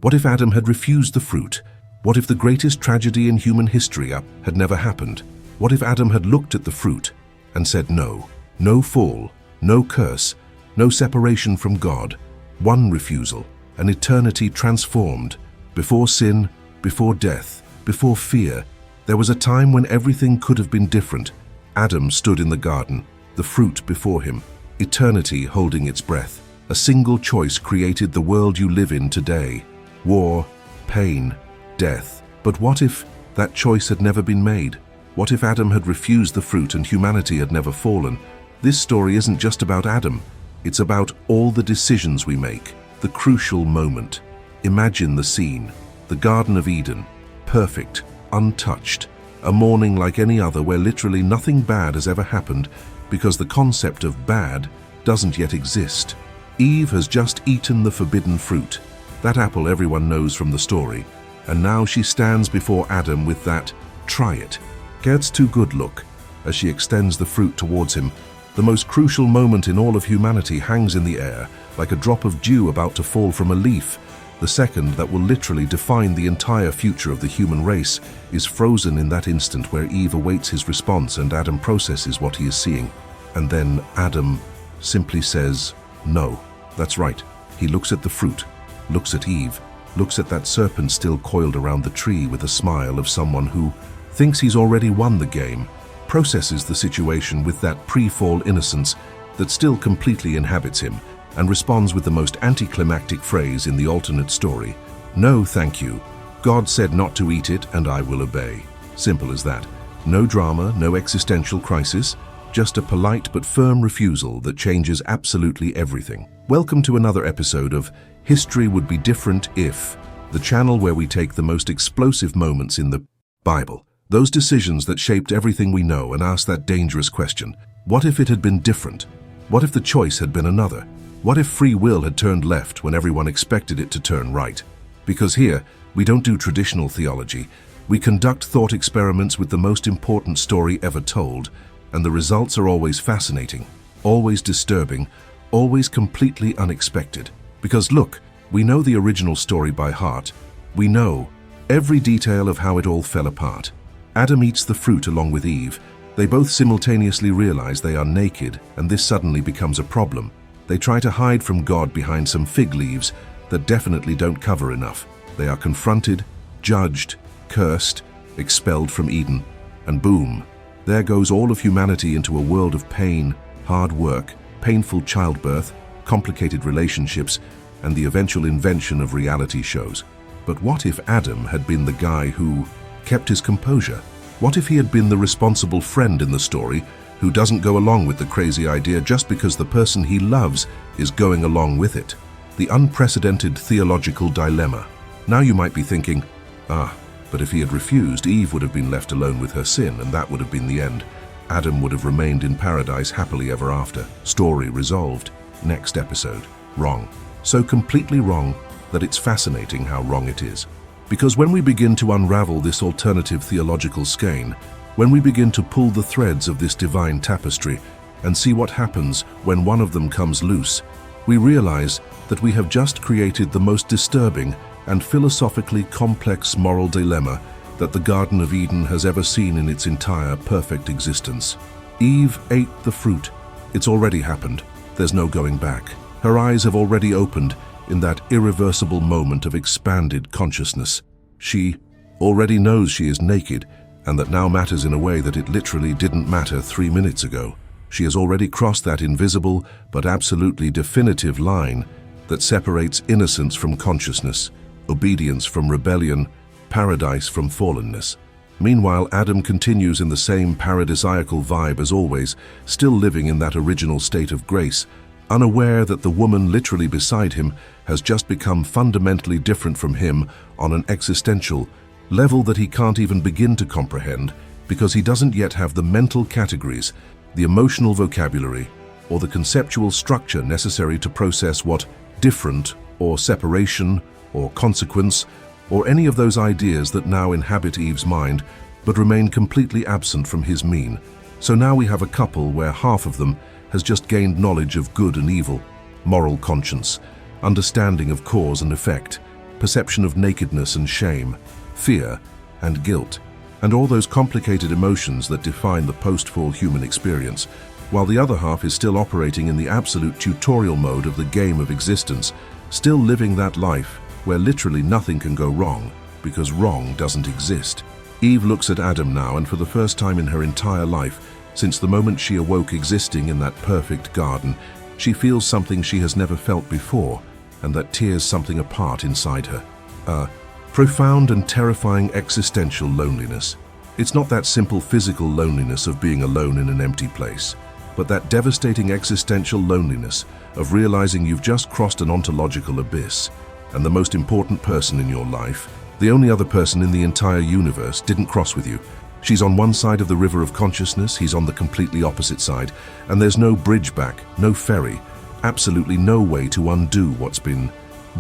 What if Adam had refused the fruit? What if the greatest tragedy in human history had never happened? What if Adam had looked at the fruit and said no? No fall, no curse, no separation from God, one refusal, an eternity transformed. Before sin, before death, before fear, there was a time when everything could have been different. Adam stood in the garden, the fruit before him, eternity holding its breath. A single choice created the world you live in today. War, pain, death. But what if that choice had never been made? What if Adam had refused the fruit and humanity had never fallen? This story isn't just about Adam. It's about all the decisions we make, the crucial moment. Imagine the scene, the Garden of Eden, perfect, untouched, a morning like any other where literally nothing bad has ever happened because the concept of bad doesn't yet exist. Eve has just eaten the forbidden fruit, that apple everyone knows from the story, and now she stands before Adam with that "try it, gets too good" look as she extends the fruit towards him. The most crucial moment in all of humanity hangs in the air, like a drop of dew about to fall from a leaf. The second that will literally define the entire future of the human race is frozen in that instant where Eve awaits his response and Adam processes what he is seeing. And then Adam simply says, no. That's right. He looks at the fruit, looks at Eve, looks at that serpent still coiled around the tree with a smile of someone who thinks he's already won the game, processes the situation with that pre-fall innocence that still completely inhabits him, and responds with the most anticlimactic phrase in the alternate story: "No, thank you. God said not to eat it, and I will obey." Simple as that. No drama, no existential crisis, just a polite but firm refusal that changes absolutely everything. Welcome to another episode of History Would Be Different If, the channel where we take the most explosive moments in the Bible, those decisions that shaped everything we know, and ask that dangerous question: what if it had been different? What if the choice had been another? What if free will had turned left when everyone expected it to turn right? Because here, we don't do traditional theology. We conduct thought experiments with the most important story ever told, and the results are always fascinating, always disturbing, always completely unexpected. Because look, we know the original story by heart. We know every detail of how it all fell apart. Adam eats the fruit along with Eve. They both simultaneously realize they are naked, and this suddenly becomes a problem. They try to hide from God behind some fig leaves that definitely don't cover enough. They are confronted, judged, cursed, expelled from Eden, and boom, there goes all of humanity into a world of pain, hard work, painful childbirth, complicated relationships, and the eventual invention of reality shows. But what if Adam had been the guy who kept his composure? What if he had been the responsible friend in the story who doesn't go along with the crazy idea just because the person he loves is going along with it? The unprecedented theological dilemma. Now you might be thinking, but if he had refused, Eve would have been left alone with her sin, and that would have been the end. Adam would have remained in paradise happily ever after. Story resolved. Next episode. Wrong. So completely wrong that it's fascinating how wrong it is. Because when we begin to unravel this alternative theological skein, when we begin to pull the threads of this divine tapestry and see what happens when one of them comes loose, we realize that we have just created the most disturbing and philosophically complex moral dilemma that the Garden of Eden has ever seen in its entire perfect existence. Eve ate the fruit. It's already happened. There's no going back. Her eyes have already opened in that irreversible moment of expanded consciousness. She already knows she is naked, and that now matters in a way that it literally didn't matter 3 minutes ago. She has already crossed that invisible but absolutely definitive line that separates innocence from consciousness, obedience from rebellion, paradise from fallenness. Meanwhile, Adam continues in the same paradisiacal vibe as always, still living in that original state of grace, unaware that the woman literally beside him has just become fundamentally different from him on an existential level that he can't even begin to comprehend, because he doesn't yet have the mental categories, the emotional vocabulary, or the conceptual structure necessary to process what different, or separation, or consequence, or any of those ideas that now inhabit Eve's mind, but remain completely absent from his mien. So now we have a couple where half of them has just gained knowledge of good and evil, moral conscience, understanding of cause and effect, perception of nakedness and shame, fear and guilt, and all those complicated emotions that define the post-fall human experience, while the other half is still operating in the absolute tutorial mode of the game of existence, still living that life where literally nothing can go wrong, because wrong doesn't exist. Eve looks at Adam now, and for the first time in her entire life, since the moment she awoke existing in that perfect garden, she feels something she has never felt before, and that tears something apart inside her. A profound and terrifying existential loneliness. It's not that simple physical loneliness of being alone in an empty place, but that devastating existential loneliness of realizing you've just crossed an ontological abyss, and the most important person in your life, the only other person in the entire universe, didn't cross with you. She's on one side of the river of consciousness, he's on the completely opposite side, and there's no bridge back, no ferry, absolutely no way to undo what's been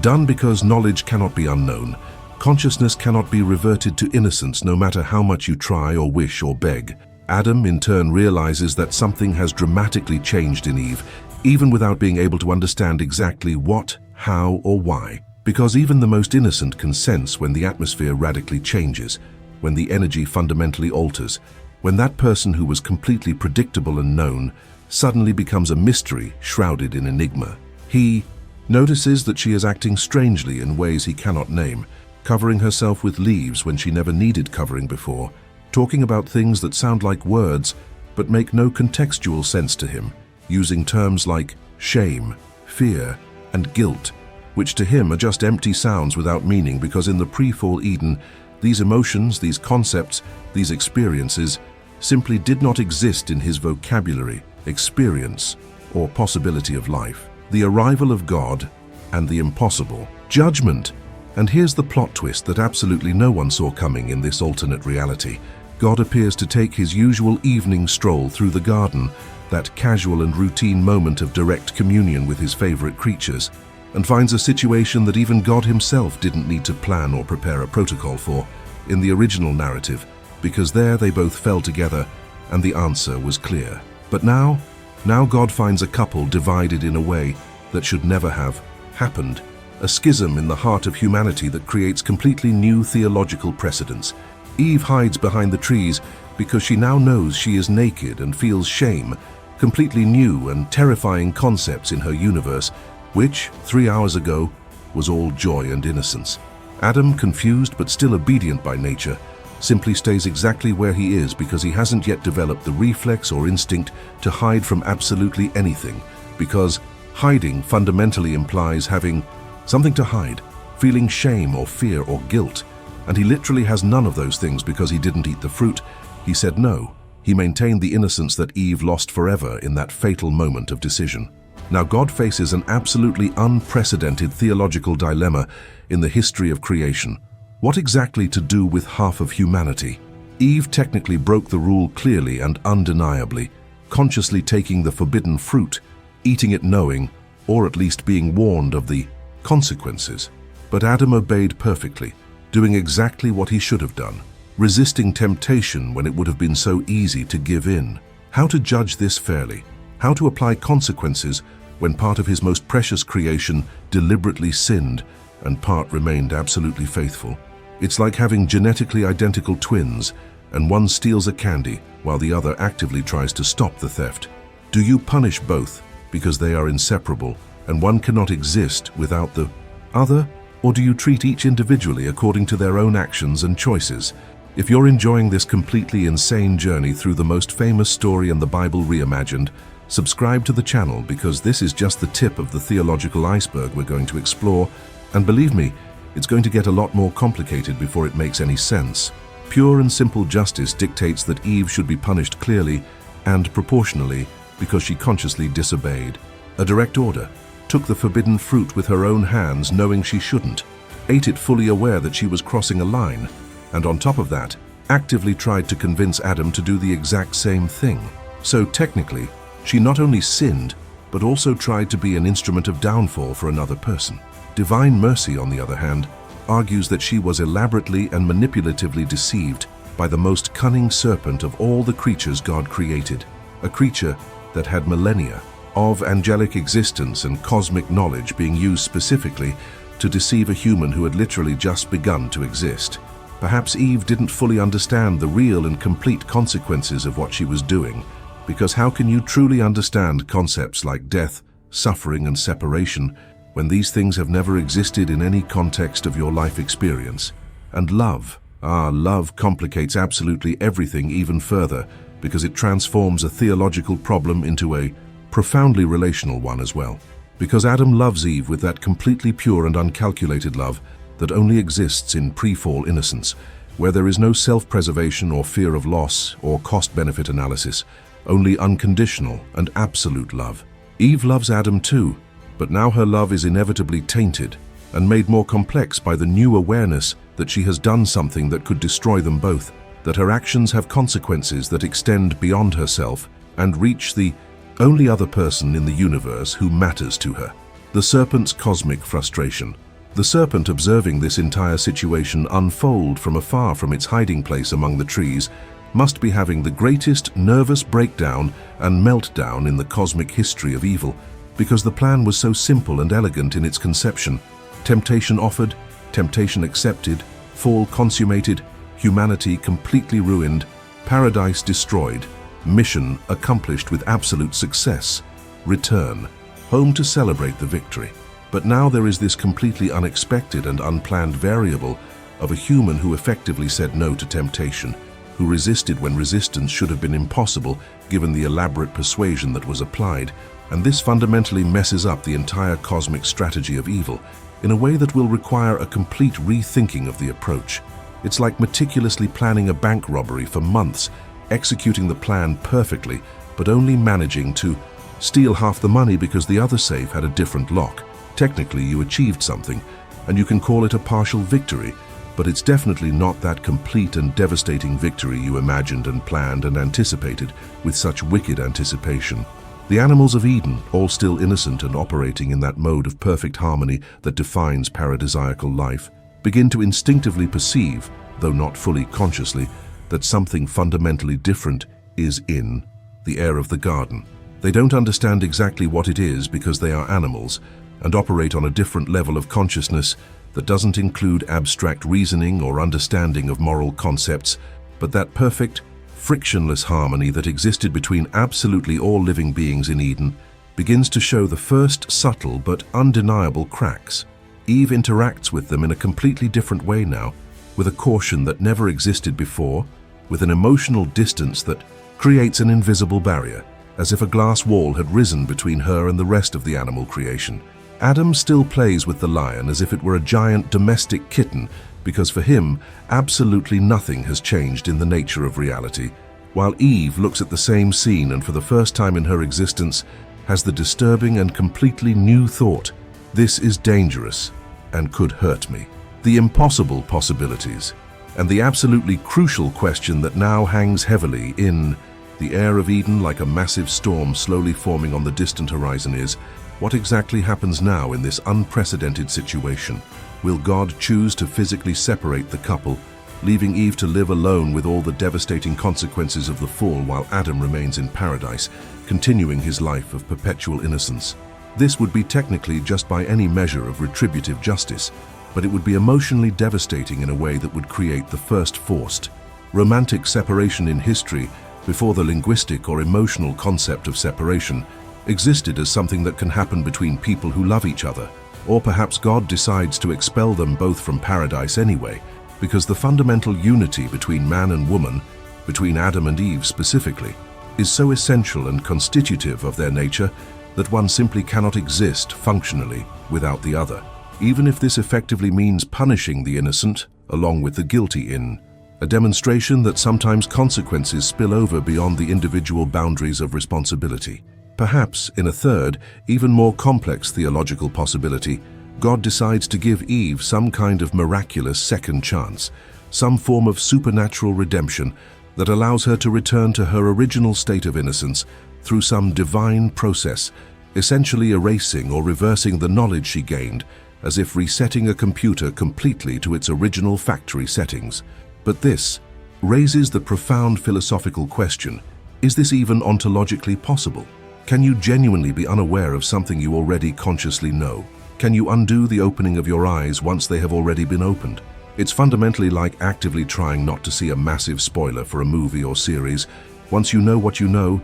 done, because knowledge cannot be unknown. Consciousness cannot be reverted to innocence no matter how much you try or wish or beg. Adam, in turn, realizes that something has dramatically changed in Eve, even without being able to understand exactly what, how, or why. Because even the most innocent can sense when the atmosphere radically changes, when the energy fundamentally alters, when that person who was completely predictable and known suddenly becomes a mystery shrouded in enigma. He notices that she is acting strangely in ways he cannot name, covering herself with leaves when she never needed covering before, talking about things that sound like words but make no contextual sense to him, using terms like shame, fear, and guilt, which to him are just empty sounds without meaning, because in the pre-fall Eden, these emotions, these concepts, these experiences simply did not exist in his vocabulary, experience, or possibility of life. The arrival of God and the impossible. Judgment. And here's the plot twist that absolutely no one saw coming in this alternate reality. God appears to take his usual evening stroll through the garden, that casual and routine moment of direct communion with his favorite creatures, and finds a situation that even God himself didn't need to plan or prepare a protocol for in the original narrative, because there they both fell together and the answer was clear. But now God finds a couple divided in a way that should never have happened, a schism in the heart of humanity that creates completely new theological precedents. Eve hides behind the trees because she now knows she is naked and feels shame, completely new and terrifying concepts in her universe, which, 3 hours ago, was all joy and innocence. Adam, confused but still obedient by nature, simply stays exactly where he is because he hasn't yet developed the reflex or instinct to hide from absolutely anything, because hiding fundamentally implies having something to hide, feeling shame or fear or guilt, and he literally has none of those things because he didn't eat the fruit. He said no. He maintained the innocence that Eve lost forever in that fatal moment of decision. Now God faces an absolutely unprecedented theological dilemma in the history of creation. What exactly to do with half of humanity? Eve technically broke the rule clearly and undeniably, consciously taking the forbidden fruit, eating it knowing, or at least being warned of the consequences. But Adam obeyed perfectly, doing exactly what he should have done, resisting temptation when it would have been so easy to give in. How to judge this fairly? How to apply consequences when part of his most precious creation deliberately sinned and part remained absolutely faithful? It's like having genetically identical twins and one steals a candy while the other actively tries to stop the theft. Do you punish both because they are inseparable and one cannot exist without the other? Or do you treat each individually according to their own actions and choices? If you're enjoying this completely insane journey through the most famous story in the Bible reimagined, subscribe to the channel, because this is just the tip of the theological iceberg we're going to explore, and believe me, it's going to get a lot more complicated before it makes any sense. Pure and simple justice dictates that Eve should be punished clearly and proportionally because she consciously disobeyed. A direct order. Took the forbidden fruit with her own hands knowing she shouldn't, ate it fully aware that she was crossing a line, and on top of that, actively tried to convince Adam to do the exact same thing. So technically, she not only sinned, but also tried to be an instrument of downfall for another person. Divine mercy, on the other hand, argues that she was elaborately and manipulatively deceived by the most cunning serpent of all the creatures God created, a creature that had millennia of angelic existence and cosmic knowledge being used specifically to deceive a human who had literally just begun to exist. Perhaps Eve didn't fully understand the real and complete consequences of what she was doing, because how can you truly understand concepts like death, suffering, and separation when these things have never existed in any context of your life experience? And love. Love complicates absolutely everything even further, because it transforms a theological problem into a profoundly relational one as well. Because Adam loves Eve with that completely pure and uncalculated love that only exists in pre-fall innocence, where there is no self-preservation or fear of loss or cost-benefit analysis, only unconditional and absolute love. Eve loves Adam too, but now her love is inevitably tainted and made more complex by the new awareness that she has done something that could destroy them both, that her actions have consequences that extend beyond herself and reach the only other person in the universe who matters to her. The serpent's cosmic frustration. The serpent, observing this entire situation unfold from afar from its hiding place among the trees, must be having the greatest nervous breakdown and meltdown in the cosmic history of evil, because the plan was so simple and elegant in its conception. Temptation offered, temptation accepted, fall consummated, humanity completely ruined, paradise destroyed, mission accomplished with absolute success, return, home to celebrate the victory. But now there is this completely unexpected and unplanned variable of a human who effectively said no to temptation, who resisted when resistance should have been impossible given the elaborate persuasion that was applied, and this fundamentally messes up the entire cosmic strategy of evil in a way that will require a complete rethinking of the approach. It's like meticulously planning a bank robbery for months, executing the plan perfectly, but only managing to steal half the money because the other safe had a different lock. Technically, you achieved something, and you can call it a partial victory, but it's definitely not that complete and devastating victory you imagined and planned and anticipated with such wicked anticipation. The animals of Eden, all still innocent and operating in that mode of perfect harmony that defines paradisiacal life, begin to instinctively perceive, though not fully consciously, that something fundamentally different is in the air of the garden. They don't understand exactly what it is because they are animals and operate on a different level of consciousness that doesn't include abstract reasoning or understanding of moral concepts, but that perfect, frictionless harmony that existed between absolutely all living beings in Eden begins to show the first subtle but undeniable cracks. Eve interacts with them in a completely different way now, with a caution that never existed before, with an emotional distance that creates an invisible barrier, as if a glass wall had risen between her and the rest of the animal creation. Adam still plays with the lion as if it were a giant domestic kitten, because for him, absolutely nothing has changed in the nature of reality, while Eve looks at the same scene and for the first time in her existence has the disturbing and completely new thought, "This is dangerous and could hurt me." The impossible possibilities, and the absolutely crucial question that now hangs heavily in the air of Eden like a massive storm slowly forming on the distant horizon is, what exactly happens now in this unprecedented situation? Will God choose to physically separate the couple, leaving Eve to live alone with all the devastating consequences of the fall while Adam remains in paradise, continuing his life of perpetual innocence? This would be technically just by any measure of retributive justice, but it would be emotionally devastating in a way that would create the first forced, romantic separation in history before the linguistic or emotional concept of separation existed as something that can happen between people who love each other. Or perhaps God decides to expel them both from paradise anyway, because the fundamental unity between man and woman, between Adam and Eve specifically, is so essential and constitutive of their nature that one simply cannot exist functionally without the other, even if this effectively means punishing the innocent along with the guilty in a demonstration that sometimes consequences spill over beyond the individual boundaries of responsibility. Perhaps, in a third, even more complex theological possibility, God decides to give Eve some kind of miraculous second chance, some form of supernatural redemption that allows her to return to her original state of innocence through some divine process, essentially erasing or reversing the knowledge she gained, as if resetting a computer completely to its original factory settings. But this raises the profound philosophical question, is this even ontologically possible? Can you genuinely be unaware of something you already consciously know? Can you undo the opening of your eyes once they have already been opened? It's fundamentally like actively trying not to see a massive spoiler for a movie or series. Once you know what you know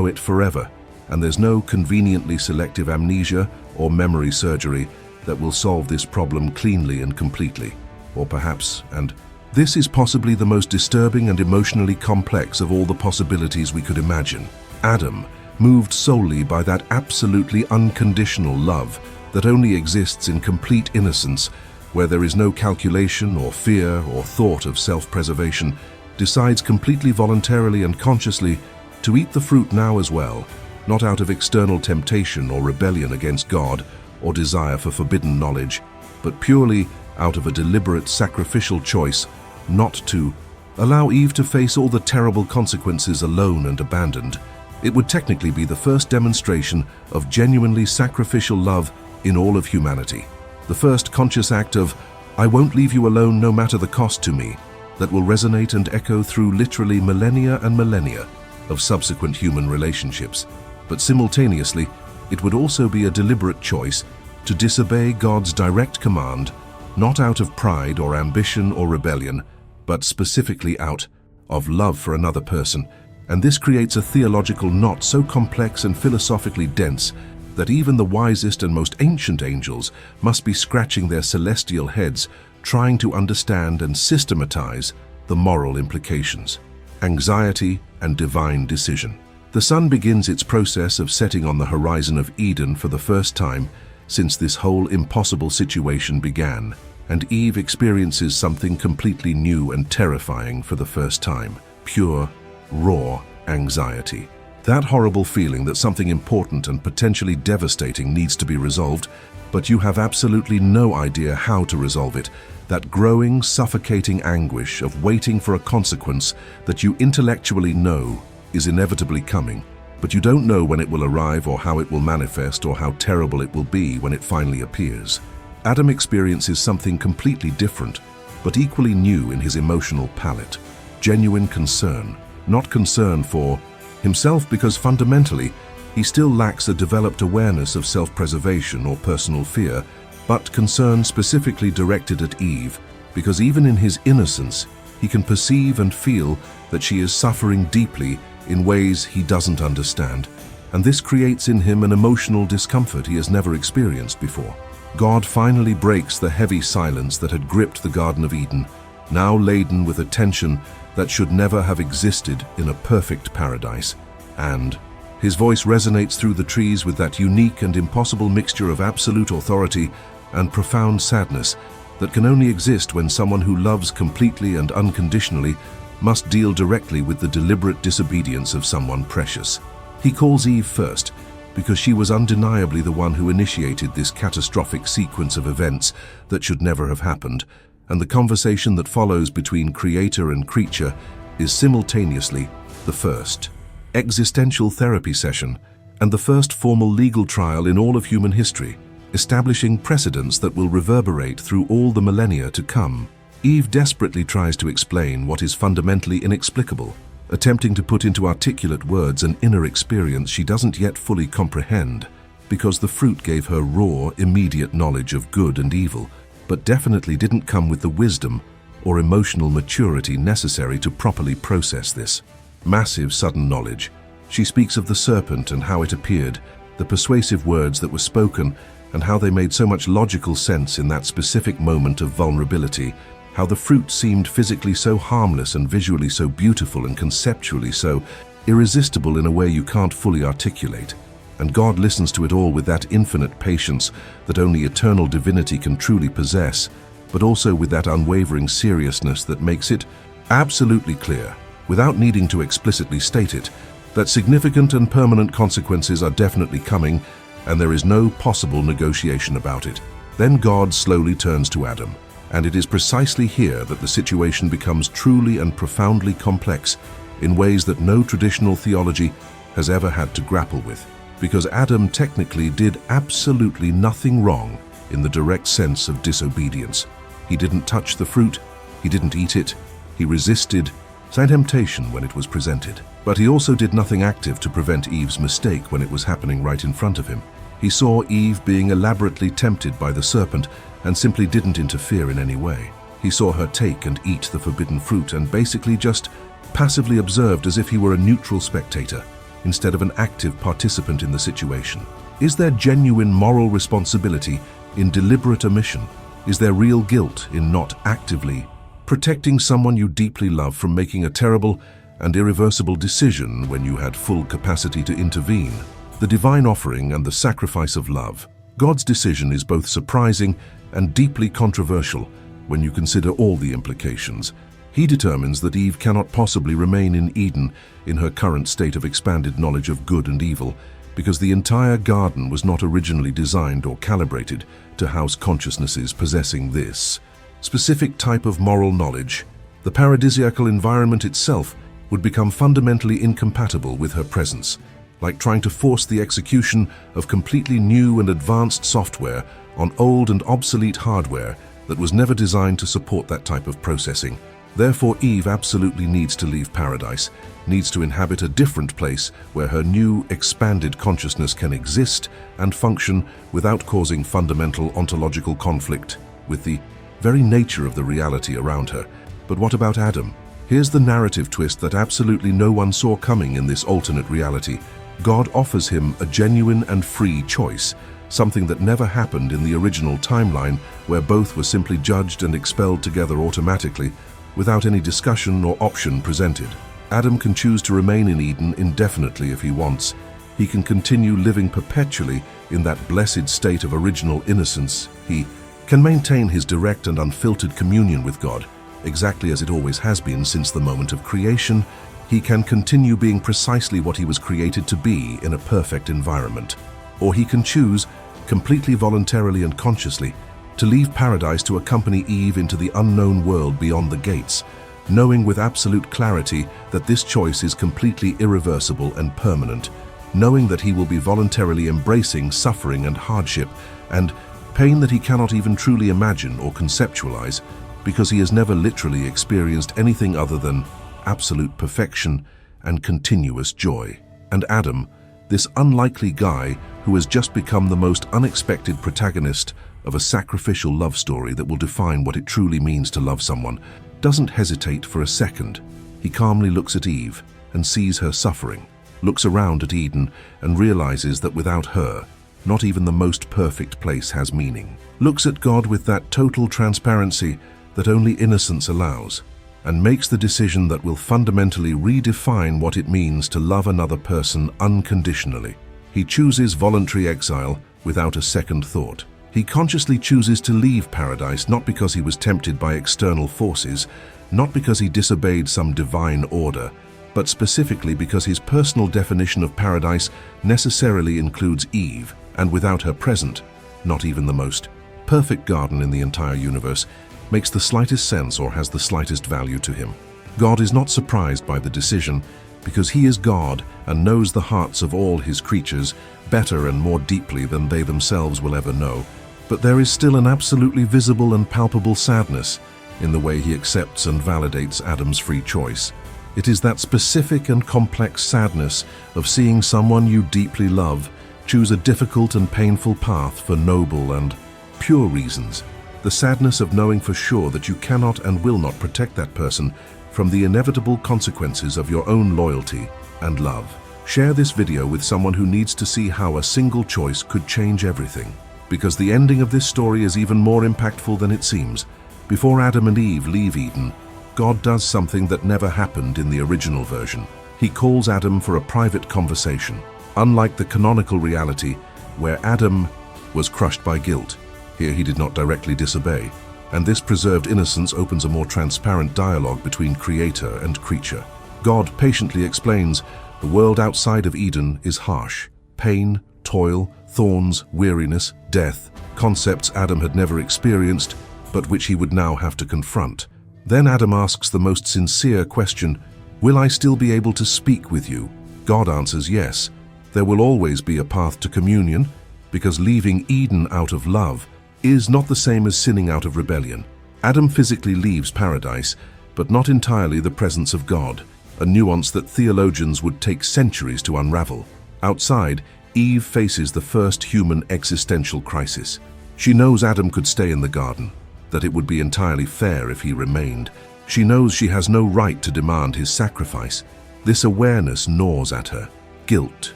it forever, and there's no conveniently selective amnesia or memory surgery that will solve this problem cleanly and completely. Or perhaps, and this is possibly the most disturbing and emotionally complex of all the possibilities we could imagine. Adam, moved solely by that absolutely unconditional love that only exists in complete innocence, where there is no calculation or fear or thought of self-preservation, decides completely voluntarily and consciously to eat the fruit now as well, not out of external temptation or rebellion against God or desire for forbidden knowledge, but purely out of a deliberate sacrificial choice not to allow Eve to face all the terrible consequences alone and abandoned. It would technically be the first demonstration of genuinely sacrificial love in all of humanity. The first conscious act of, "I won't leave you alone no matter the cost to me," that will resonate and echo through literally millennia and millennia of subsequent human relationships. But simultaneously, it would also be a deliberate choice to disobey God's direct command, not out of pride or ambition or rebellion, but specifically out of love for another person. And this creates a theological knot so complex and philosophically dense that even the wisest and most ancient angels must be scratching their celestial heads trying to understand and systematize the moral implications. Anxiety and divine decision. The sun begins its process of setting on the horizon of Eden for the first time since this whole impossible situation began, and Eve experiences something completely new and terrifying for the first time: pure, raw anxiety. That horrible feeling that something important and potentially devastating needs to be resolved, but you have absolutely no idea how to resolve it. That growing, suffocating anguish of waiting for a consequence that you intellectually know is inevitably coming, but you don't know when it will arrive or how it will manifest or how terrible it will be when it finally appears. Adam experiences something completely different, but equally new in his emotional palette. Genuine concern. Not concern for himself, because fundamentally he still lacks a developed awareness of self-preservation or personal fear, but concern specifically directed at Eve, because even in his innocence he can perceive and feel that she is suffering deeply in ways he doesn't understand, and this creates in him an emotional discomfort he has never experienced before. God finally breaks the heavy silence that had gripped the Garden of Eden, now laden with a tension that should never have existed in a perfect paradise, and his voice resonates through the trees with that unique and impossible mixture of absolute authority and profound sadness that can only exist when someone who loves completely and unconditionally must deal directly with the deliberate disobedience of someone precious. He calls Eve first because she was undeniably the one who initiated this catastrophic sequence of events that should never have happened, and the conversation that follows between creator and creature is simultaneously the first existential therapy session and the first formal legal trial in all of human history, establishing precedents that will reverberate through all the millennia to come. Eve desperately tries to explain what is fundamentally inexplicable, attempting to put into articulate words an inner experience she doesn't yet fully comprehend, because the fruit gave her raw, immediate knowledge of good and evil, but definitely didn't come with the wisdom or emotional maturity necessary to properly process this. Massive, sudden knowledge. She speaks of the serpent and how it appeared, the persuasive words that were spoken, and how they made so much logical sense in that specific moment of vulnerability, how the fruit seemed physically so harmless and visually so beautiful and conceptually so irresistible in a way you can't fully articulate. And God listens to it all with that infinite patience that only eternal divinity can truly possess, but also with that unwavering seriousness that makes it absolutely clear, without needing to explicitly state it, that significant and permanent consequences are definitely coming, and there is no possible negotiation about it. Then God slowly turns to Adam, and it is precisely here that the situation becomes truly and profoundly complex in ways that no traditional theology has ever had to grapple with. Because Adam technically did absolutely nothing wrong in the direct sense of disobedience. He didn't touch the fruit, he didn't eat it, he resisted temptation when it was presented. But he also did nothing active to prevent Eve's mistake when it was happening right in front of him. He saw Eve being elaborately tempted by the serpent and simply didn't interfere in any way. He saw her take and eat the forbidden fruit and basically just passively observed as if he were a neutral spectator, instead of an active participant in the situation. Is there genuine moral responsibility in deliberate omission? Is there real guilt in not actively protecting someone you deeply love from making a terrible and irreversible decision when you had full capacity to intervene? The divine offering and the sacrifice of love. God's decision is both surprising and deeply controversial when you consider all the implications. He determines that Eve cannot possibly remain in Eden in her current state of expanded knowledge of good and evil, because the entire garden was not originally designed or calibrated to house consciousnesses possessing this specific type of moral knowledge. The paradisiacal environment itself would become fundamentally incompatible with her presence, like trying to force the execution of completely new and advanced software on old and obsolete hardware that was never designed to support that type of processing. Therefore, Eve absolutely needs to leave paradise, needs to inhabit a different place where her new, expanded consciousness can exist and function without causing fundamental ontological conflict with the very nature of the reality around her. But what about Adam? Here's the narrative twist that absolutely no one saw coming in this alternate reality. God offers him a genuine and free choice, something that never happened in the original timeline, where both were simply judged and expelled together automatically, without any discussion or option presented. Adam can choose to remain in Eden indefinitely if he wants. He can continue living perpetually in that blessed state of original innocence. He can maintain his direct and unfiltered communion with God, exactly as it always has been since the moment of creation. He can continue being precisely what he was created to be in a perfect environment. Or he can choose, completely voluntarily and consciously, to leave paradise to accompany Eve into the unknown world beyond the gates, knowing with absolute clarity that this choice is completely irreversible and permanent, knowing that he will be voluntarily embracing suffering and hardship and pain that he cannot even truly imagine or conceptualize, because he has never literally experienced anything other than absolute perfection and continuous joy. And Adam, this unlikely guy who has just become the most unexpected protagonist of a sacrificial love story that will define what it truly means to love someone, doesn't hesitate for a second. He calmly looks at Eve and sees her suffering, looks around at Eden and realizes that without her, not even the most perfect place has meaning. Looks at God with that total transparency that only innocence allows, and makes the decision that will fundamentally redefine what it means to love another person unconditionally. He chooses voluntary exile without a second thought. He consciously chooses to leave paradise not because he was tempted by external forces, not because he disobeyed some divine order, but specifically because his personal definition of paradise necessarily includes Eve, and without her present, not even the most perfect garden in the entire universe makes the slightest sense or has the slightest value to him. God is not surprised by the decision, because he is God and knows the hearts of all his creatures better and more deeply than they themselves will ever know. But there is still an absolutely visible and palpable sadness in the way he accepts and validates Adam's free choice. It is that specific and complex sadness of seeing someone you deeply love choose a difficult and painful path for noble and pure reasons. The sadness of knowing for sure that you cannot and will not protect that person from the inevitable consequences of your own loyalty and love. Share this video with someone who needs to see how a single choice could change everything, because the ending of this story is even more impactful than it seems. Before Adam and Eve leave Eden, God does something that never happened in the original version. He calls Adam for a private conversation. Unlike the canonical reality, where Adam was crushed by guilt, here he did not directly disobey, and this preserved innocence opens a more transparent dialogue between creator and creature. God patiently explains the world outside of Eden is harsh. Pain, toil, thorns, weariness, death, concepts Adam had never experienced, but which he would now have to confront. Then Adam asks the most sincere question, "Will I still be able to speak with you?" God answers yes. There will always be a path to communion, because leaving Eden out of love is not the same as sinning out of rebellion. Adam physically leaves paradise, but not entirely the presence of God, a nuance that theologians would take centuries to unravel. Outside, Eve faces the first human existential crisis. She knows Adam could stay in the garden, that it would be entirely fair if he remained. She knows she has no right to demand his sacrifice. This awareness gnaws at her. Guilt,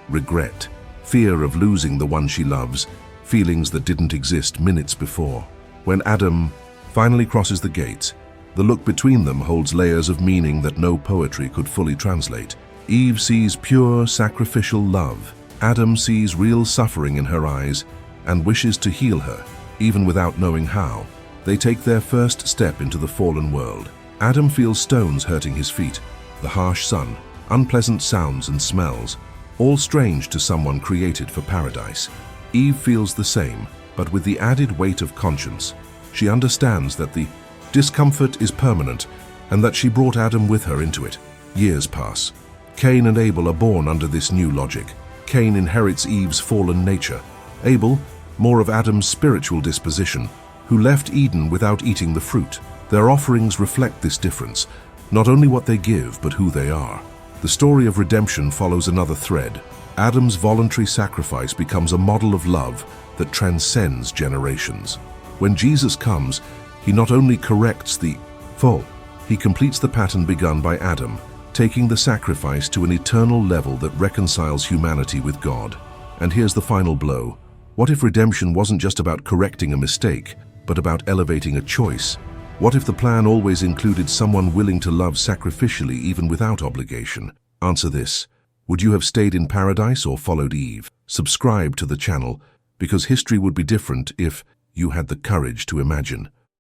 regret, fear of losing the one she loves, feelings that didn't exist minutes before. When Adam finally crosses the gates, the look between them holds layers of meaning that no poetry could fully translate. Eve sees pure, sacrificial love. Adam sees real suffering in her eyes and wishes to heal her, even without knowing how. They take their first step into the fallen world. Adam feels stones hurting his feet, the harsh sun, unpleasant sounds and smells, all strange to someone created for paradise. Eve feels the same, but with the added weight of conscience. She understands that the discomfort is permanent and that she brought Adam with her into it. Years pass. Cain and Abel are born under this new logic. Cain inherits Eve's fallen nature. Abel, more of Adam's spiritual disposition, who left Eden without eating the fruit. Their offerings reflect this difference, not only what they give, but who they are. The story of redemption follows another thread. Adam's voluntary sacrifice becomes a model of love that transcends generations. When Jesus comes, he not only corrects the fault, he completes the pattern begun by Adam, taking the sacrifice to an eternal level that reconciles humanity with God. And here's the final blow. What if redemption wasn't just about correcting a mistake, but about elevating a choice? What if the plan always included someone willing to love sacrificially even without obligation? Answer this. Would you have stayed in paradise or followed Eve? Subscribe to the channel, because history would be different if you had the courage to imagine.